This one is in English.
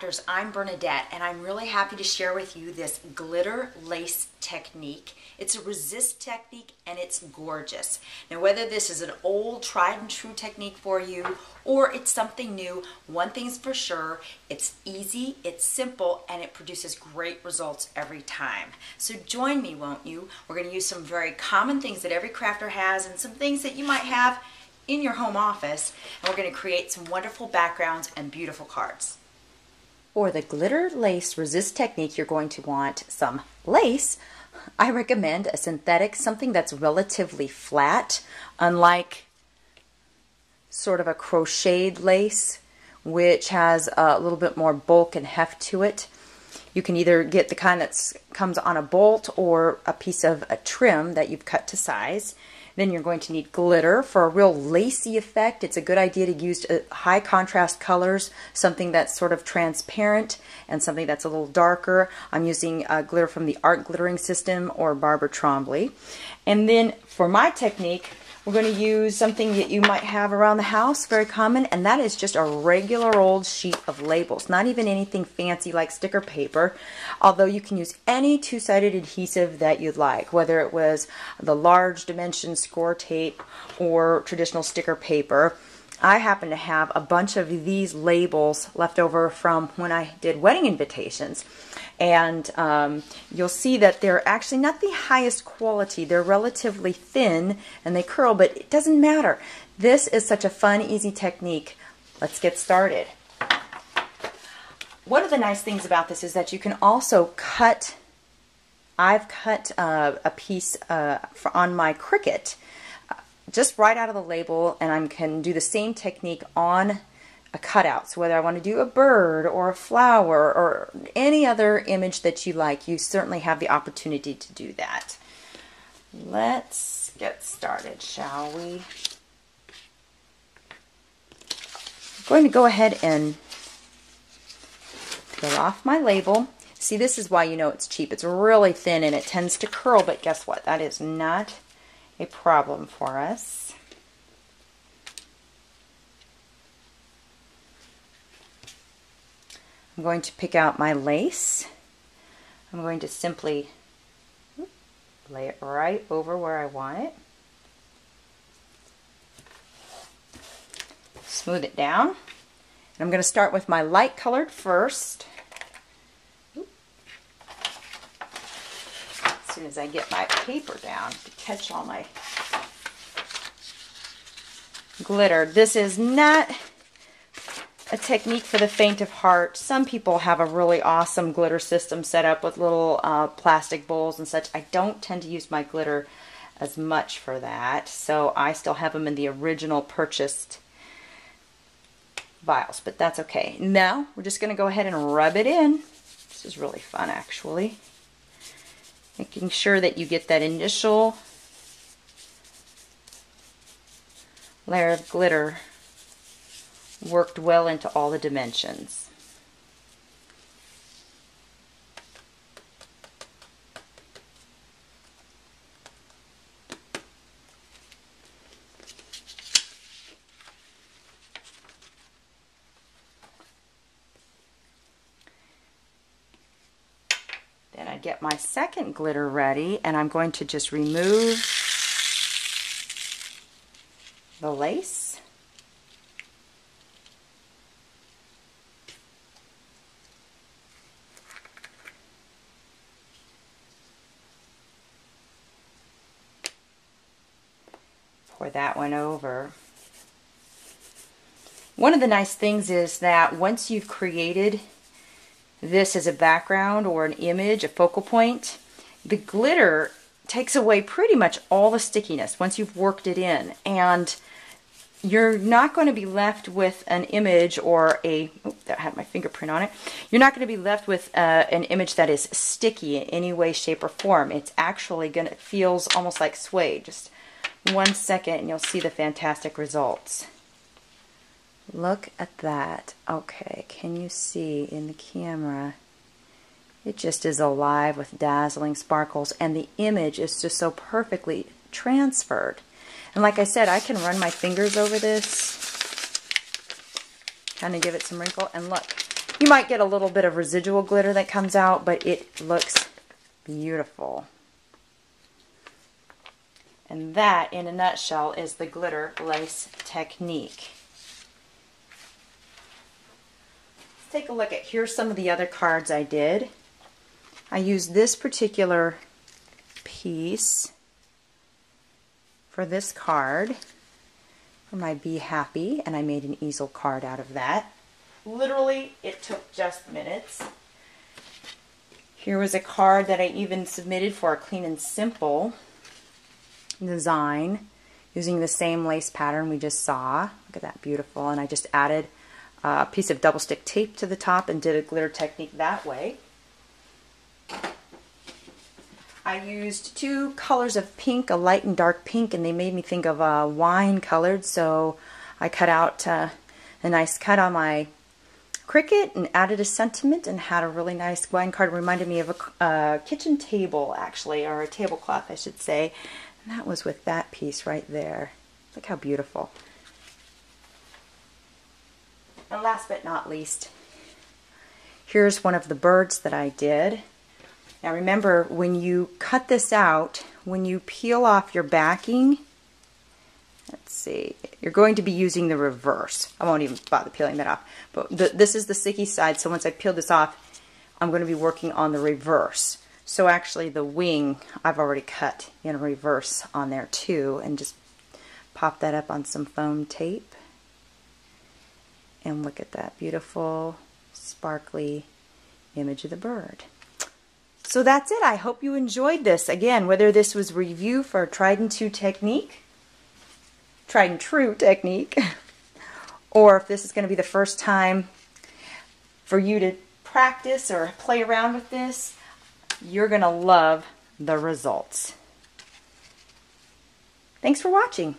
Crafters, I'm Bernadette, and I'm really happy to share with you this glitter lace technique. It's a resist technique and it's gorgeous. Now whether this is an old tried and true technique for you or it's something new, one thing's for sure, it's easy, it's simple, and it produces great results every time. So join me, won't you? We're going to use some very common things that every crafter has and some things that you might have in your home office, and we're going to create some wonderful backgrounds and beautiful cards. For the glitter lace resist technique, you're going to want some lace. I recommend a synthetic, something that's relatively flat, unlike sort of a crocheted lace, which has a little bit more bulk and heft to it. You can either get the kind that comes on a bolt or a piece of a trim that you've cut to size. Then you're going to need glitter for a real lacy effect. It's a good idea to use high contrast colors, something that's sort of transparent and something that's a little darker. I'm using glitter from the Art Glittering System or Barbara Trombley. And then for my technique, we're going to use something that you might have around the house, very common, and that is just a regular old sheet of labels, not even anything fancy like sticker paper, although you can use any two-sided adhesive that you'd like, whether it was the large dimension score tape or traditional sticker paper. I happen to have a bunch of these labels left over from when I did wedding invitations. And you'll see that they're actually not the highest quality. They're relatively thin and they curl, but it doesn't matter. This is such a fun, easy technique. Let's get started. One of the nice things about this is that you can also cut. I've cut a piece on my Cricut just right out of the label, and I can do the same technique on a cutout. So whether I want to do a bird or a flower or any other image that you like, you certainly have the opportunity to do that. Let's get started, shall we? I'm going to go ahead and peel off my label. See, this is why you know it's cheap. It's really thin and it tends to curl, but guess what? That is not a problem for us. I'm going to pick out my lace. I'm going to simply lay it right over where I want it. Smooth it down. And I'm going to start with my light colored first. As soon as I get my paper down to catch all my glitter. This is not a technique for the faint of heart. Some people have a really awesome glitter system set up with little plastic bowls and such. I don't tend to use my glitter as much for that, so I still have them in the original purchased vials, but that's okay. Now we're just going to go ahead and rub it in. This is really fun, actually. Making sure that you get that initial layer of glitter worked well into all the dimensions. Then I get my second glitter ready, and I'm going to just remove the lace. Pour that one over. One of the nice things is that once you've created this as a background or an image, a focal point, the glitter takes away pretty much all the stickiness once you've worked it in, and you're not going to be left with an image or a, oh, that had my fingerprint on it. You're not going to be left with an image that is sticky in any way, shape, or form. It's actually going to, it feels almost like suede. Just 1 second and you'll see the fantastic results. Look at that. Okay, can you see in the camera? It just is alive with dazzling sparkles, and the image is just so perfectly transferred. And like I said, I can run my fingers over this, kind of give it some wrinkle, and look, You might get a little bit of residual glitter that comes out, but it looks beautiful. And that, in a nutshell, is the glitter lace technique. Let's take a look at, here's some of the other cards I did. I used this particular piece for this card for my Be Happy, and I made an easel card out of that. Literally, it took just minutes. Here was a card that I even submitted for a clean and simple design using the same lace pattern we just saw. Look at that, beautiful. And I just added a piece of double stick tape to the top and did a glitter technique that way. I used two colors of pink, a light and dark pink, and they made me think of wine colored, so I cut out a nice cut on my Cricut and added a sentiment and had a really nice wine card. It reminded me of a kitchen table, actually, or a tablecloth, I should say. And that was with that piece right there. Look how beautiful. And last but not least, here's one of the birds that I did. Now remember, when you cut this out, when you peel off your backing, let's see, you're going to be using the reverse. I won't even bother peeling that off. But this is the sticky side, so once I peel this off, I'm going to be working on the reverse. So actually the wing, I've already cut in reverse on there too, and just pop that up on some foam tape. And look at that beautiful, sparkly image of the bird. So that's it. I hope you enjoyed this. Again, whether this was review for a tried and true technique, or if this is going to be the first time for you to practice or play around with this, you're going to love the results. Thanks for watching.